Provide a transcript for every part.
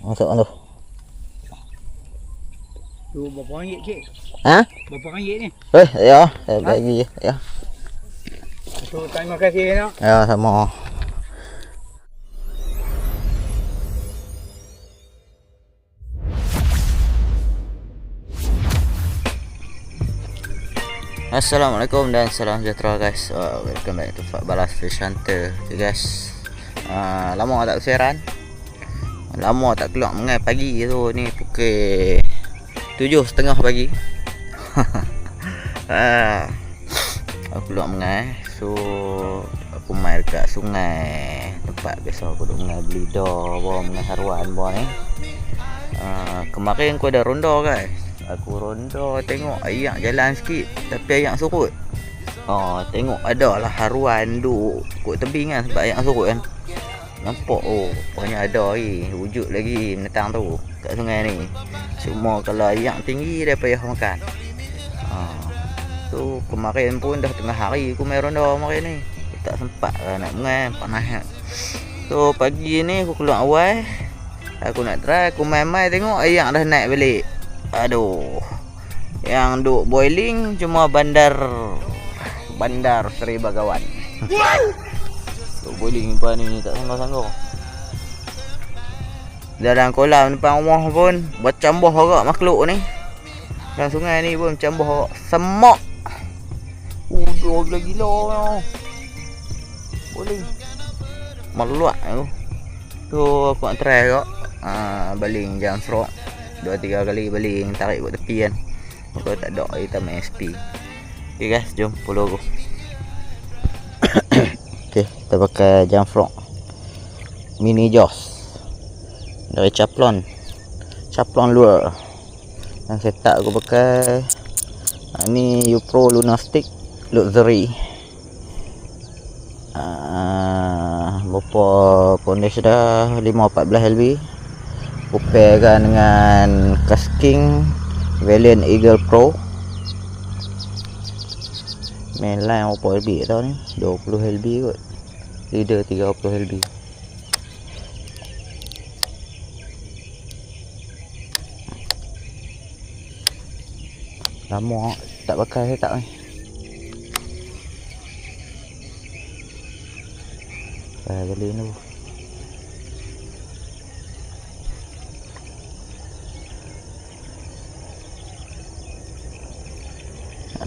Masuk tu. Tu berapa ringgit cik? Ha? Berapa ringgit ni? Ya, saya bagi ya. Tu terima kasih nak. Ya, sama. Assalamualaikum dan salam sejahtera guys. Welcome back to Fak Balas Fish Hunter. Okay guys, lama tak bersiaran, lama tak keluar mengai pagi tu. Ni pukul 7.30 pagi. Aku keluar mengai. So aku main dekat sungai, tempat biasa aku duk mengai belida, bawa mengai haruan bawa ni. Kemarin aku ada ronda guys. Aku ronda tengok ayak jalan sikit, tapi ayak surut. Tengok ada lah haruan duk kat tebing kan, sebab ayak surut kan. Nampak rupanya ada wujud lagi menetang tu kat sungai ni. Cuma kalau ayak tinggi dia payah makan. Tu kemarin pun dah tengah hari aku main ronda kemarin ni. Aku tak sempat lah nak mengai, panas kan. So pagi ni aku keluar awal. Aku nak try, aku main-main tengok ayak dah naik balik. Aduh, yang duk boiling cuma bandar Seri Bagawan. Duk boiling apa ni tak sanggup-sanggup. Dalam kolam depan rumah pun bercambah agak makhluk ni. Dalam sungai ni pun bercambah agak semak. Gila-gila tau. Boiling meluat tu. Tu aku nak try agak baling jam serok 2-3 kali baling, tarik kat tepi kan. Kalau tak ada kita main SP. Ok guys, jom follow aku. Ok, kita pakai jam frog Mini Jaws dari Caplon Lure. Dan setup aku pakai ni Upro Luna Stick Luxury. Berapa pondage dah, 514 LB. Pairkan dengan Casking Valiant Eagle Pro. Mainline berapa LB tau ni, 20 LB kot. Leader 30 LB. Lama tak pakai setup ni. Kali ni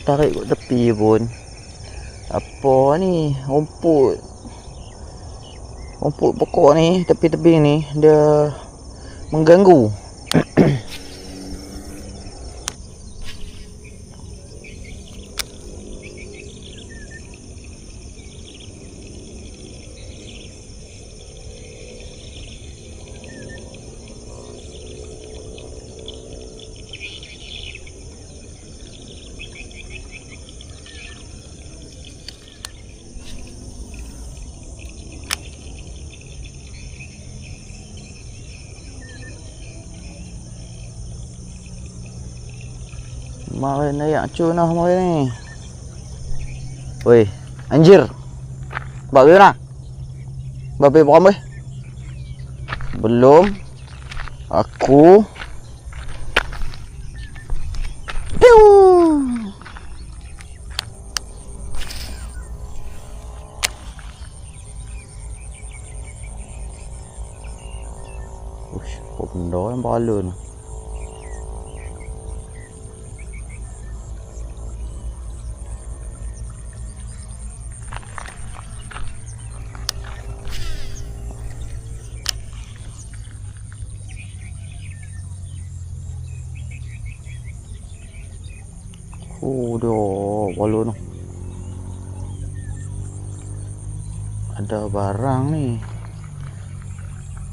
tarik kat tepi pun apa ni, rumput pokok ni, tepi-tepi ni dia mengganggu. Kemarin ayak cun lah kemarin ni. Woi, anjir. Bak dia nak? Babe berapa? Belum. Aku. Piu. Ush, apa benda yang balon. Dah balon tu. Ada barang ni.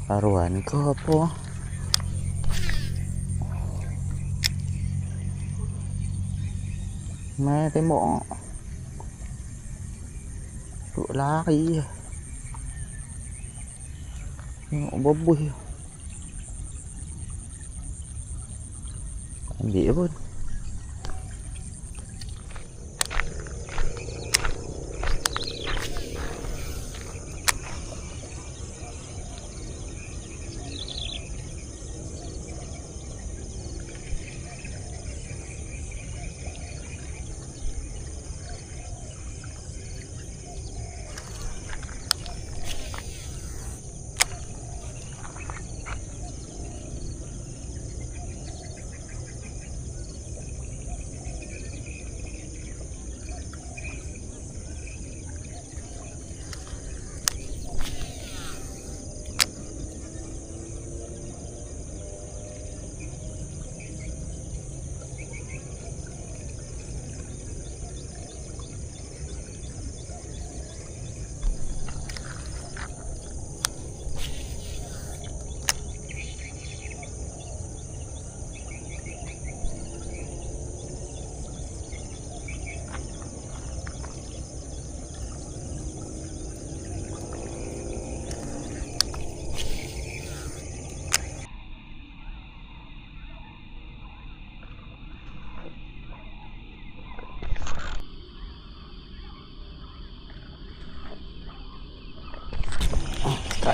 Haruan ke apa? Mai tembok. Duk lari. Tengok boboh. Ambil pun.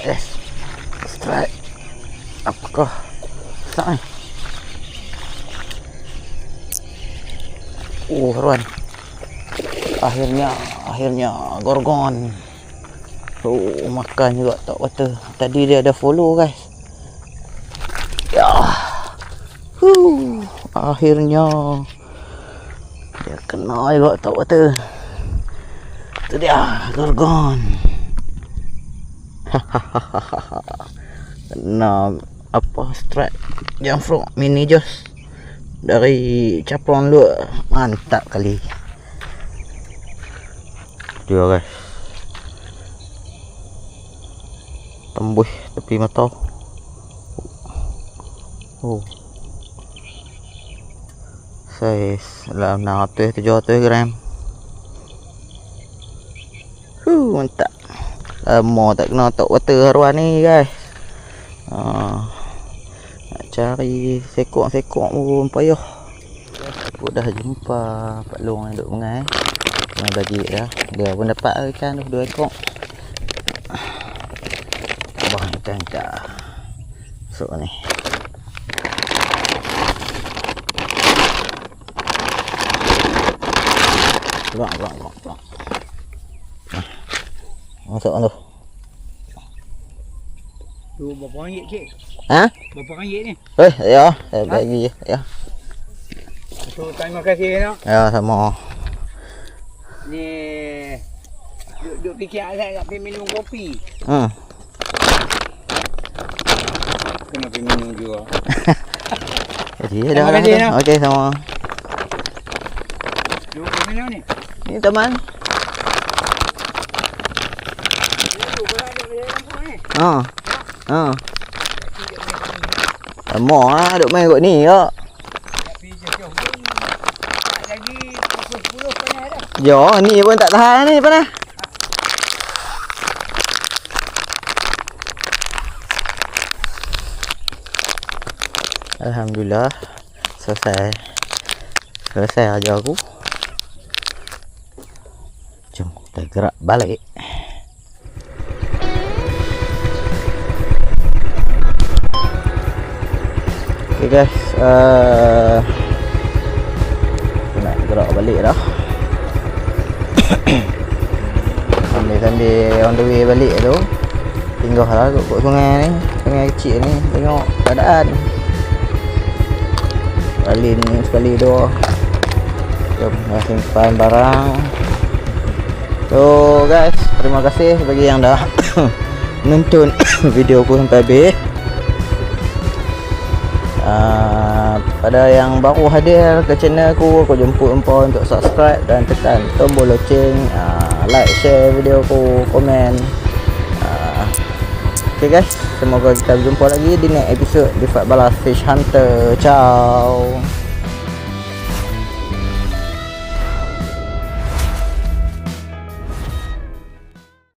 Yes. Strike. Apakah besar ni? Haruan. Akhirnya gorgon. Makan juga top water. Tadi dia ada follow guys. Ya. Akhirnya dia kena juga top water. Itu dia gorgon. Kena apa strike yang frog mini jos dari capron lu. Mantap kali dia guys. Tembus tepi mata. Saiz dalam 600-700 gram. Mantap. Lama tak kena top water haruan ni guys. Nak cari sekok-sekok pun payah. Aku dah jumpa Pak Long yang duduk mengai. Main bagi dah. Dia pun dapat ikan tu 2 ekor. Abang ikan dah. Masuk ni. Bang. Masuk tu. Tu berapa ringgit cik? Ha? Berapa ringgit ni? Ya, saya bagi ya. Tu terima kasih no. Ya, sama. Ni duk fikir saya nak pergi minum kopi. Kena pergi minum juga. Jadi dah lah. Okey, sama. Duk pergi minum ni. Ni teman. Lama lah duk main kot ni ya. Tapi jauh pun tak lagi 10 panas dah. Ya, ni pun tak tahan ni panas. Alhamdulillah selesai aja aku. Jom kita gerak balik. Okay guys, nak gerak balik dah. Sambil on the way balik tu, tinggal lah kat sungai ni, sungai kecil ni, tengok keadaan. Balik ni sekali dua. Jom dah simpan barang. So guys, terima kasih bagi yang dah nonton video aku sampai habis. Pada yang baru hadir ke channel aku jemput hampa untuk subscribe dan tekan tombol loceng, like, share video aku, komen. Okay guys, semoga kita berjumpa lagi di next episode di Fat Balas Fish Hunter. Ciao.